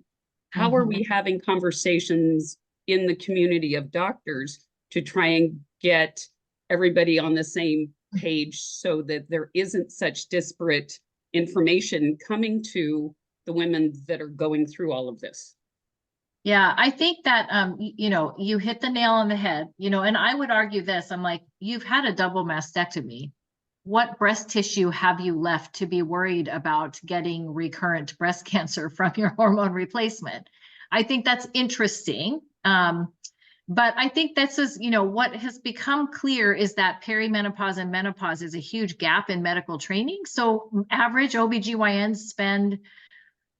How are we having conversations in the community of doctors to try and get everybody on the same page so that there isn't such disparate information coming to the women that are going through all of this? Yeah, I think that, you know, you hit the nail on the head, you know, and I would argue this, I'm like, you've had a double mastectomy. What breast tissue have you left to be worried about getting recurrent breast cancer from your hormone replacement? I think that's interesting. But I think this is, you know, what has become clear is that perimenopause and menopause is a huge gap in medical training. So average OBGYNs spend,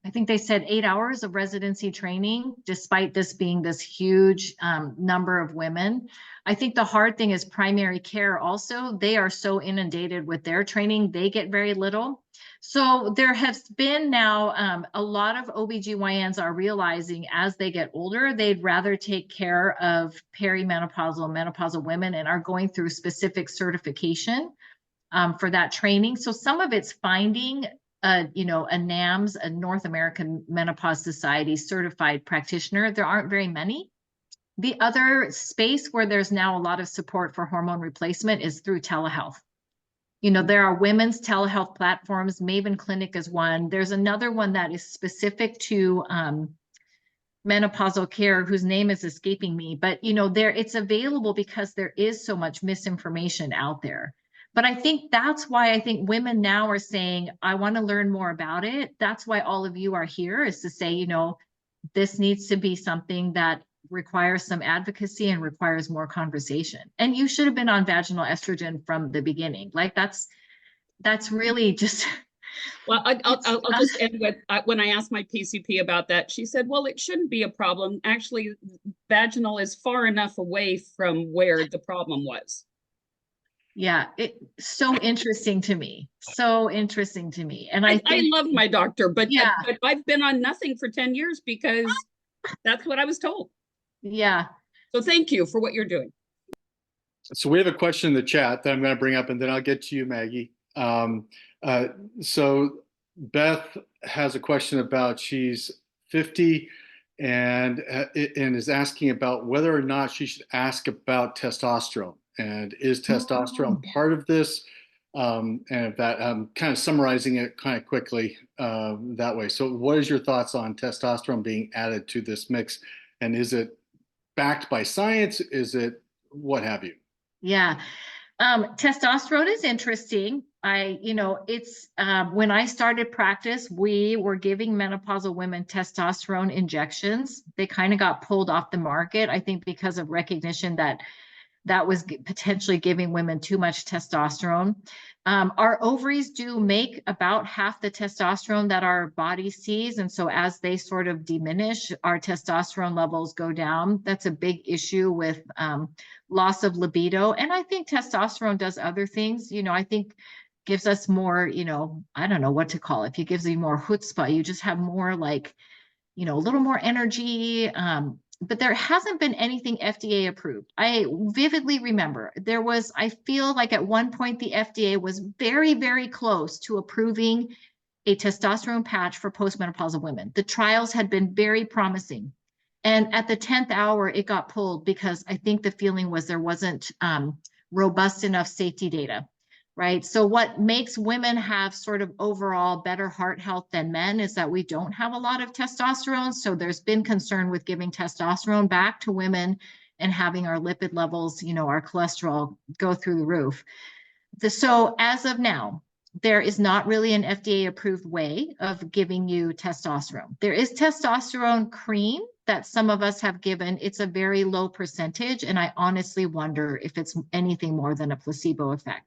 I think they said 8 hours of residency training, despite this being this huge number of women. I think the hard thing is primary care also. They are so inundated with their training, they get very little. So there has been now a lot of OBGYNs are realizing as they get older, they'd rather take care of perimenopausal, menopausal women and are going through specific certification for that training. So some of it's finding you know, a NAMS, a North American Menopause Society certified practitioner. There aren't very many. The other space where there's now a lot of support for hormone replacement is through telehealth. You know, there are women's telehealth platforms. Maven Clinic is one. There's another one that is specific to menopausal care, whose name is escaping me. But, you know, it's available because there is so much misinformation out there. But I think that's why I think women now are saying, I want to learn more about it. That's why all of you are here, is to say, you know, this needs to be something that requires some advocacy and requires more conversation. And you should have been on vaginal estrogen from the beginning. Like that's really just. Well, I'll just end with, when I asked my PCP about that, she said, well, it shouldn't be a problem. Actually, vaginal is far enough away from where the problem was. Yeah, it's so interesting to me. So interesting to me. And I love my doctor, but, yeah. But I've been on nothing for 10 years because that's what I was told. Yeah. So thank you for what you're doing. So we have a question in the chat that I'm going to bring up, and then I'll get to you, Maggie. So Beth has a question about, she's 50 and is asking about whether or not she should ask about testosterone, and is testosterone part of this? And if that, I'm kind of summarizing it kind of quickly that way. So what is your thoughts on testosterone being added to this mix, and is it backed by science? Is it what have you? Yeah. Testosterone is interesting. You know, it's when I started practice, we were giving menopausal women testosterone injections. They kind of got pulled off the market, I think, because of recognition that that was potentially giving women too much testosterone. Our ovaries do make about half the testosterone that our body sees. And so as they sort of diminish, our testosterone levels go down. That's a big issue with loss of libido. And I think testosterone does other things, you know, I think gives us more, you know, I don't know what to call it. If it gives you more chutzpah, you just have more like, you know, a little more energy. but there hasn't been anything FDA approved. I vividly remember I feel like at one point the FDA was very, very close to approving a testosterone patch for postmenopausal women. The trials had been very promising. And at the 10th hour, it got pulled because I think the feeling was there wasn't robust enough safety data, right? So what makes women have sort of overall better heart health than men is that we don't have a lot of testosterone. So there's been concern with giving testosterone back to women and having our lipid levels, our cholesterol go through the roof. So as of now, there is not really an FDA approved way of giving you testosterone. There is testosterone cream that some of us have given. It's a very low percentage, and I honestly wonder if it's anything more than a placebo effect.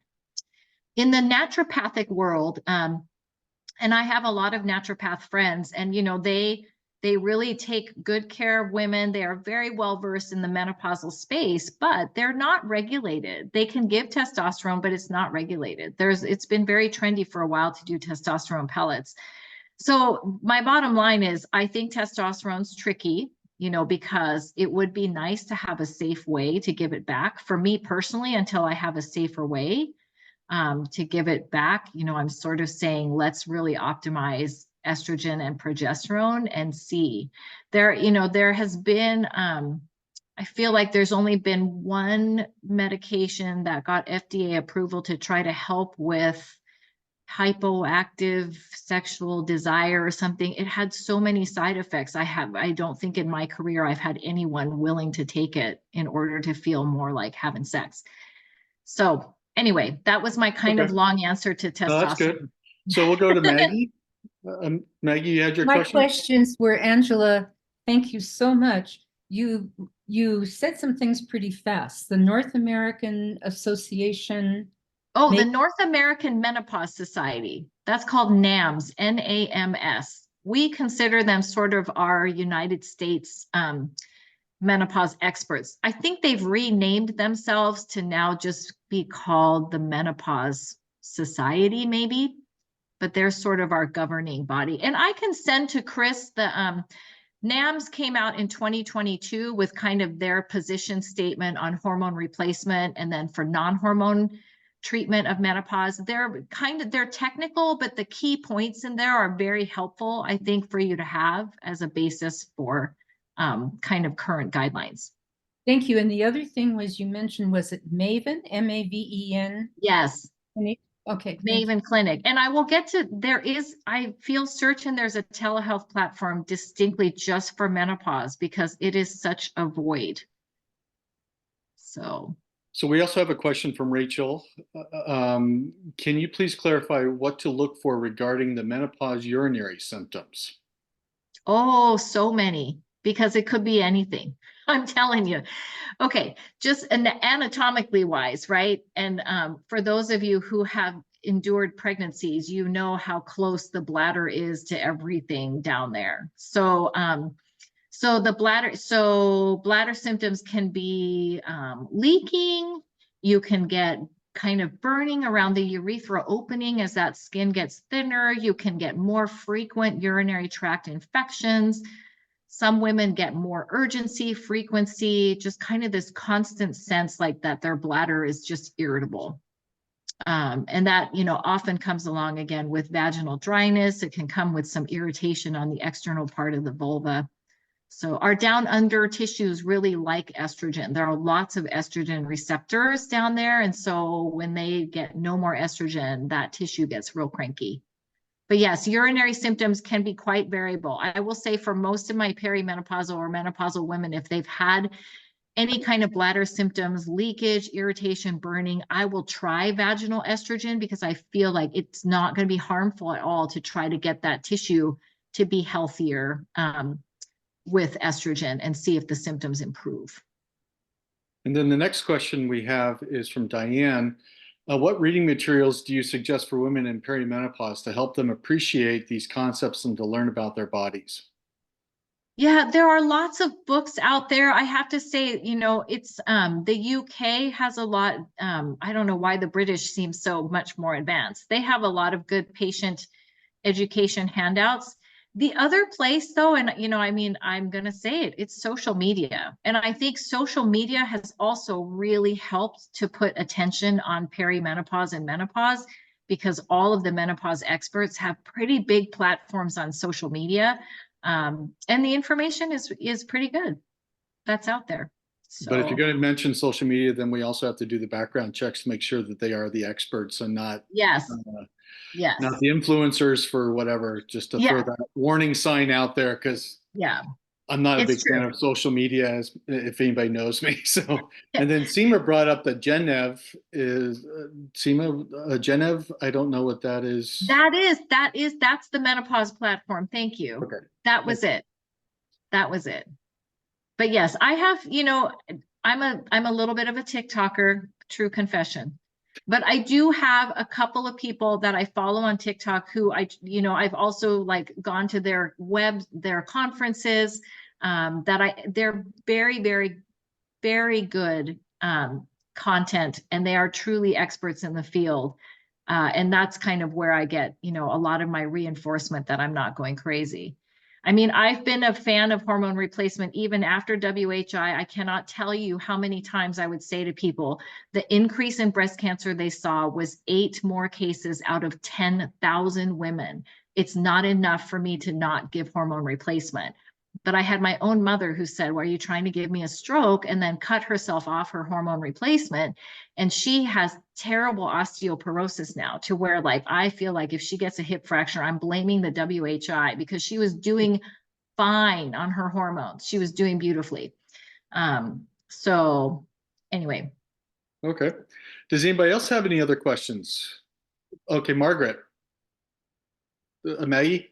In the naturopathic world, and I have a lot of naturopath friends, and they really take good care of women. They are very well versed in the menopausal space, but they're not regulated. They can give testosterone, but it's not regulated. It's been very trendy for a while to do testosterone pellets. So my bottom line is I think testosterone's tricky, because it would be nice to have a safe way to give it back. For me personally, until I have a safer way to give it back, I'm sort of saying, let's really optimize estrogen and progesterone and see. There has been, I feel like there's only been one medication that got FDA approval to try to help with hypoactive sexual desire or something. It had so many side effects. I don't think in my career I've had anyone willing to take it in order to feel more like having sex. So anyway, that was my kind of long answer to testosterone. No, that's good. So we'll go to Maggie. Maggie, you had your My question? questions were, Angela, thank you so much. You said some things pretty fast. The North American Association. Oh, the North American Menopause Society. That's called NAMS, N-A-M-S. We consider them sort of our United States menopause experts. I think they've renamed themselves to now just be called the Menopause Society, maybe, but they're sort of our governing body. And I can send to Chris the NAMS came out in 2022 with kind of their position statement on hormone replacement and then for non-hormone treatment of menopause. They're technical, but the key points in there are very helpful, I think, for you to have as a basis for kind of current guidelines. Thank you. And the other thing was you mentioned, was it Maven, M-A-V-E-N? Yes. Okay. Maven Clinic. And I will get to, I feel certain there's a telehealth platform distinctly just for menopause because it is such a void. So we also have a question from Rachel. Can you please clarify what to look for regarding the menopause urinary symptoms? Oh, so many, because it could be anything. I'm telling you. Okay, just anatomically wise, right? And for those of you who have endured pregnancies, you know how close the bladder is to everything down there. So bladder symptoms can be leaking. You can get kind of burning around the urethra opening as that skin gets thinner. You can get more frequent urinary tract infections. Some women get more urgency, frequency, just kind of this constant sense like that their bladder is just irritable. And that, often comes along again with vaginal dryness. It can come with some irritation on the external part of the vulva. So our down under tissues really like estrogen. There are lots of estrogen receptors down there. And so when they get no more estrogen, that tissue gets real cranky. But yes, urinary symptoms can be quite variable. I will say for most of my perimenopausal or menopausal women, if they've had any kind of bladder symptoms, leakage, irritation, burning, I will try vaginal estrogen because I feel like it's not going to be harmful at all to try to get that tissue to be healthier with estrogen and see if the symptoms improve. And then the next question we have is from Diane. What reading materials do you suggest for women in perimenopause to help them appreciate these concepts and to learn about their bodies? Yeah, there are lots of books out there. I have to say, it's the UK has a lot. I don't know why the British seem so much more advanced. They have a lot of good patient education handouts. The other place though, and I mean, I'm gonna say it, it's social media. And I think social media has also really helped to put attention on perimenopause and menopause, because all of the menopause experts have pretty big platforms on social media. And the information is pretty good that's out there. But if you're So going to mention social media, then we also have to do the background checks to make sure that they are the experts and yes, uh, yes, not the influencers for whatever, just to throw yeah, that warning sign out there, because yeah, I'm not a it's big fan true. of social media, as if anybody knows me. So, and then Seema brought up that Genev. I don't know what that is. That's the menopause platform. Thank you. Okay. That was it. That was it. But yes, I have, I'm a little bit of a TikToker, true confession. But I do have a couple of people that I follow on TikTok who I've also like gone to their conferences, they're very, very, very good content, and they are truly experts in the field. And that's kind of where I get, a lot of my reinforcement that I'm not going crazy. I mean, I've been a fan of hormone replacement even after WHI. I cannot tell you how many times I would say to people, the increase in breast cancer they saw was 8 more cases out of 10,000 women. It's not enough for me to not give hormone replacement. But I had my own mother who said, well, are you trying to give me a stroke? And then cut herself off her hormone replacement. And she has terrible osteoporosis now, to where like I feel like if she gets a hip fracture, I'm blaming the WHI, because she was doing fine on her hormones. She was doing beautifully. So anyway. Okay. Does anybody else have any other questions? Okay, Margaret. Maggie?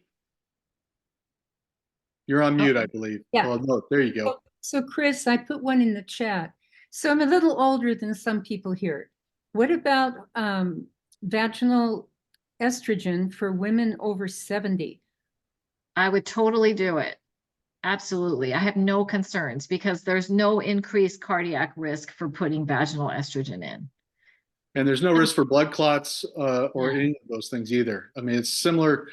You're on mute, I believe. Yeah. Oh, no, there you go. So Chris, I put one in the chat. So I'm a little older than some people here. What about vaginal estrogen for women over 70? I would totally do it. Absolutely. I have no concerns, because there's no increased cardiac risk for putting vaginal estrogen in. And there's no risk for blood clots or Yeah. any of those things either. I mean, it's similar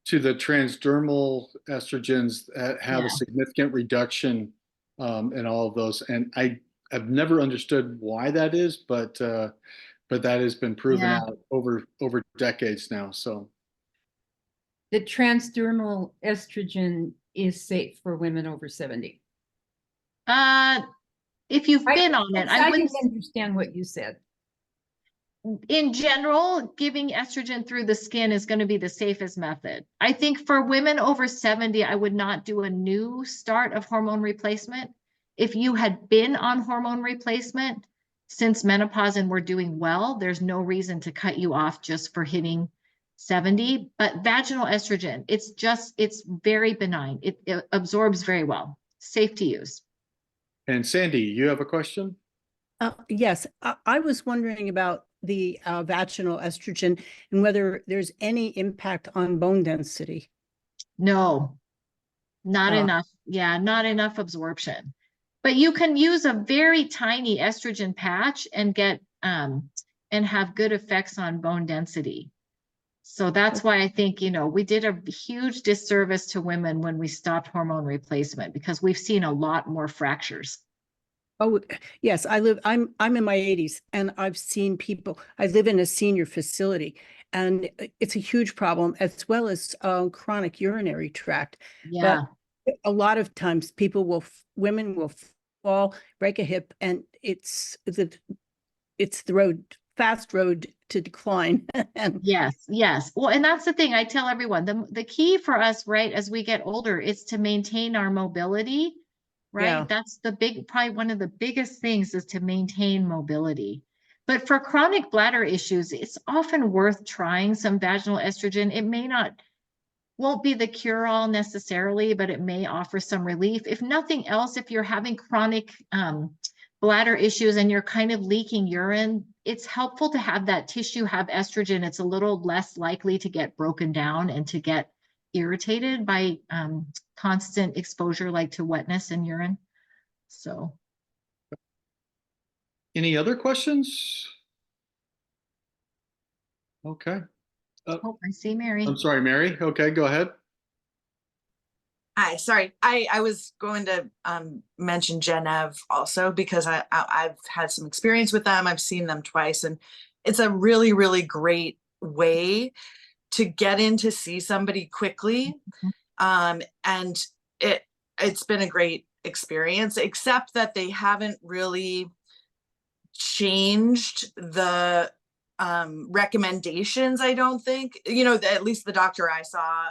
to the transdermal estrogens that have Yeah. a significant reduction in all of those. And I've never understood why that is, but that has been proven Yeah. out over decades now. So The transdermal estrogen is safe for women over 70. If you've been on it, I I wouldn't, didn't understand what you said. in general, giving estrogen through the skin is going to be the safest method. I think for women over 70, I would not do a new start of hormone replacement. If you had been on hormone replacement since menopause and were doing well, there's no reason to cut you off just for hitting 70. But vaginal estrogen, it's very benign. It absorbs very well. Safe to use. and Sandy, you have a question? Yes, I was wondering about the vaginal estrogen and whether there's any impact on bone density. No, not Uh, enough. Yeah, not enough absorption. But you can use a very tiny estrogen patch and get and have good effects on bone density. So that's why I think, we did a huge disservice to women when we stopped hormone replacement, because we've seen a lot more fractures. Oh, yes, I'm in my 80s and I've seen people, I live in a senior facility and it's a huge problem, as well as chronic urinary tract. Yeah. But a lot of times women will fall, break a hip, and it's the fast road to decline. And Yes, yes. Well, and that's the thing I tell everyone. The key for us, right, as we get older, is to maintain our mobility, right? Yeah. That's probably one of the biggest things, is to maintain mobility. But for chronic bladder issues, it's often worth trying some vaginal estrogen. Won't be the cure-all necessarily, but it may offer some relief. If nothing else, if you're having chronic bladder issues and you're kind of leaking urine, it's helpful to have that tissue have estrogen. It's a little less likely to get broken down and to get irritated by constant exposure, like to wetness in urine. So. Any other questions? Okay. Oh, I see Mary. I'm sorry, Mary. Okay, go ahead. Hi, sorry. I was going to mention Genev also because I've had some experience with them. I've seen them twice, and it's a really, really great way to get in to see somebody quickly. And it's been a great experience, except that they haven't really changed the recommendations, I don't think. You know, at least the doctor I saw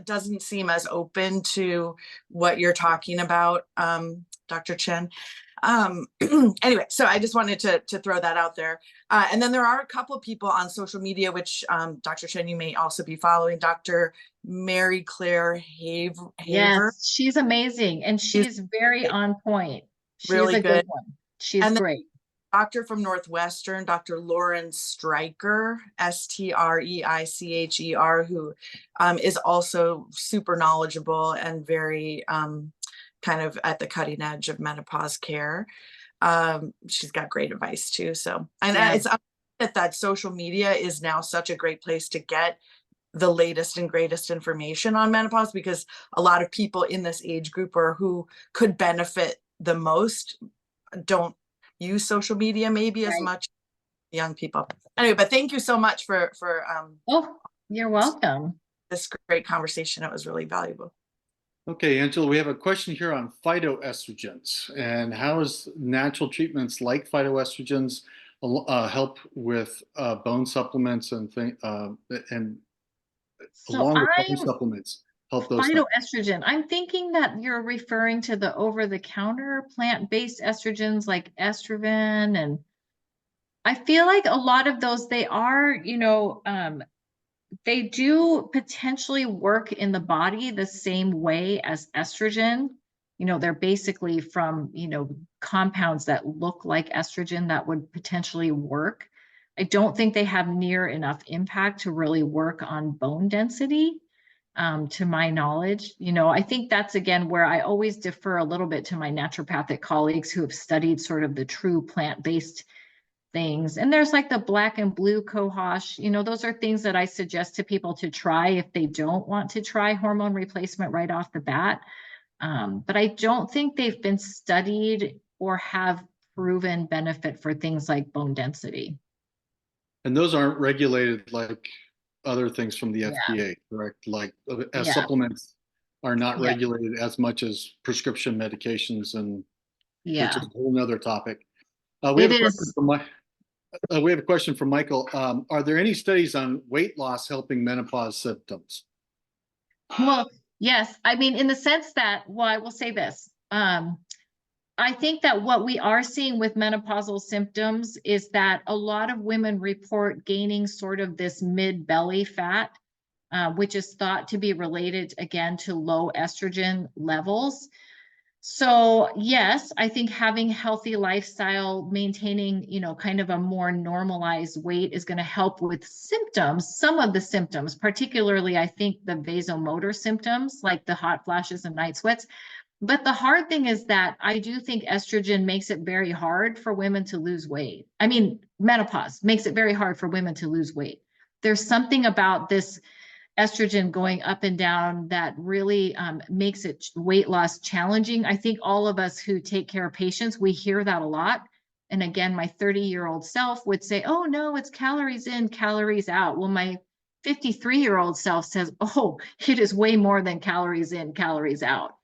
doesn't seem as open to what you're talking about, Dr. Chien. Anyway, so I just wanted to throw that out there. And then there are a couple of people on social media, which Dr. Chien, you may also be following, Dr. Mary Claire Haver. Yes, she's amazing. And she's very on point. She's really a good good. one. She's And then great. doctor from Northwestern, Dr. Lauren Streicher, Streicher, who is also super knowledgeable and very kind of at the cutting edge of menopause care. She's got great advice too. So, and Yeah. it's that social media is now such a great place to get the latest and greatest information on menopause, because a lot of people in this age group or who could benefit the most don't use social media maybe as Right. much young people. Anyway, but thank you so much for Oh, you're welcome. this great conversation. It was really valuable. Okay, Angela, we have a question here on phytoestrogens and how does natural treatments like phytoestrogens help with bone supplements and So along with bone I'm supplements help those things? phytoestrogen. I'm thinking that you're referring to the over-the-counter plant-based estrogens like estrogen, and I feel like a lot of those, they are, they do potentially work in the body the same way as estrogen. They're basically from, compounds that look like estrogen that would potentially work. I don't think they have near enough impact to really work on bone density, to my knowledge. I think that's again where I always defer a little bit to my naturopathic colleagues who have studied sort of the true plant-based things. And there's like the black and blue cohosh, those are things that I suggest to people to try if they don't want to try hormone replacement right off the bat. But I don't think they've been studied or have proven benefit for things like bone density. And those aren't regulated like other things from the Yeah. FDA, correct? Like as Yeah. supplements are not Yeah. regulated as much as prescription medications, and which Yeah, is a whole nother topic. We have it a question is. from we have a question from Michael. Are there any studies on weight loss helping menopause symptoms? Well, yes. I mean, in the sense that, well, I will say this. I think that what we are seeing with menopausal symptoms is that a lot of women report gaining sort of this mid-belly fat, which is thought to be related again to low estrogen levels. So yes, I think having healthy lifestyle, maintaining, kind of a more normalized weight is going to help with symptoms, some of the symptoms, particularly I think the vasomotor symptoms like the hot flashes and night sweats. But the hard thing is that I do think estrogen makes it very hard for women to lose weight. I mean, menopause makes it very hard for women to lose weight. There's something about this estrogen going up and down that really makes it weight loss challenging. I think all of us who take care of patients, we hear that a lot. And again, my 30-year-old self would say, oh no, it's calories in, calories out. Well, my 53-year-old self says, oh, it is way more than calories in, calories out.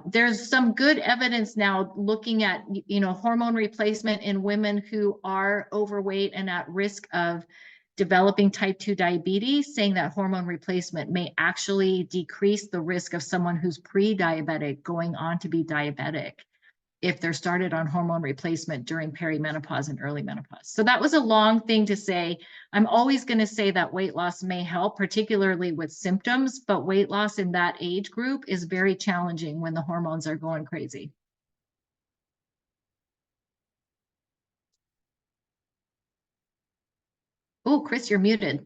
There's some good evidence now looking at, hormone replacement in women who are overweight and at risk of developing type 2 diabetes, saying that hormone replacement may actually decrease the risk of someone who's pre-diabetic going on to be diabetic if they're started on hormone replacement during perimenopause and early menopause. So that was a long thing to say. I'm always going to say that weight loss may help, particularly with symptoms, but weight loss in that age group is very challenging when the hormones are going crazy. Oh, Chris, you're muted.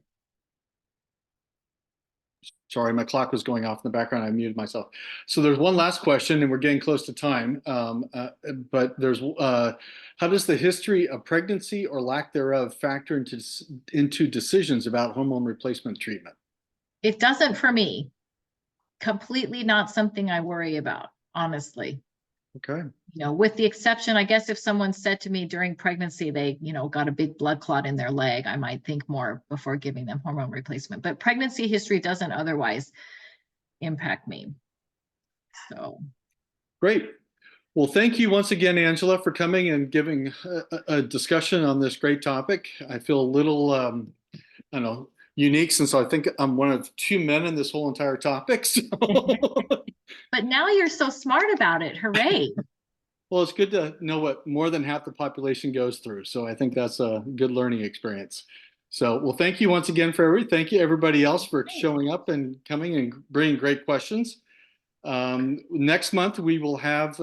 Sorry, my clock was going off in the background. I muted myself. So there's one last question, and we're getting close to time. But there's how does the history of pregnancy or lack thereof factor into decisions about hormone replacement treatment? It doesn't for me. completely not something I worry about, honestly. Okay. You know, with the exception, I guess if someone said to me during pregnancy, they, you know, got a big blood clot in their leg, I might think more before giving them hormone replacement. But pregnancy history doesn't otherwise impact me. So. Great. Well, thank you once again, Angela, for coming and giving a discussion on this great topic. I feel a little, I don't know, unique since I think I'm one of 2 men in this whole entire topic. So. But now you're so smart about it. Hooray. Well, it's good to know what more than half the population goes through. So I think that's a good learning experience. So, well, thank you once again for everybody. Thank you everybody else for showing up and coming and bringing great questions. Next month, we will have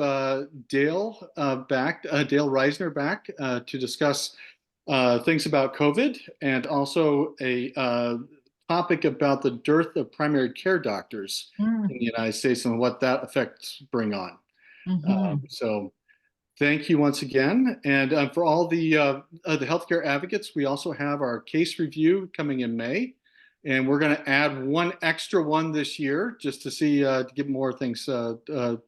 Dale Dale Reisner back to discuss things about COVID and also a topic about the dearth of primary care doctors in the United States and what that effects bring on. So thank you once again. And for all the healthcare advocates, we also have our case review coming in May. And we're going to add one extra one this year just to see, to get more things that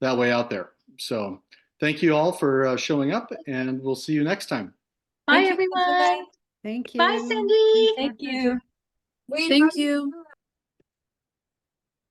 way out there. So thank you all for showing up, and we'll see you next time. Bye, Thank you, everyone. Thank you. Bye, Cindy. Thank you. Thank you.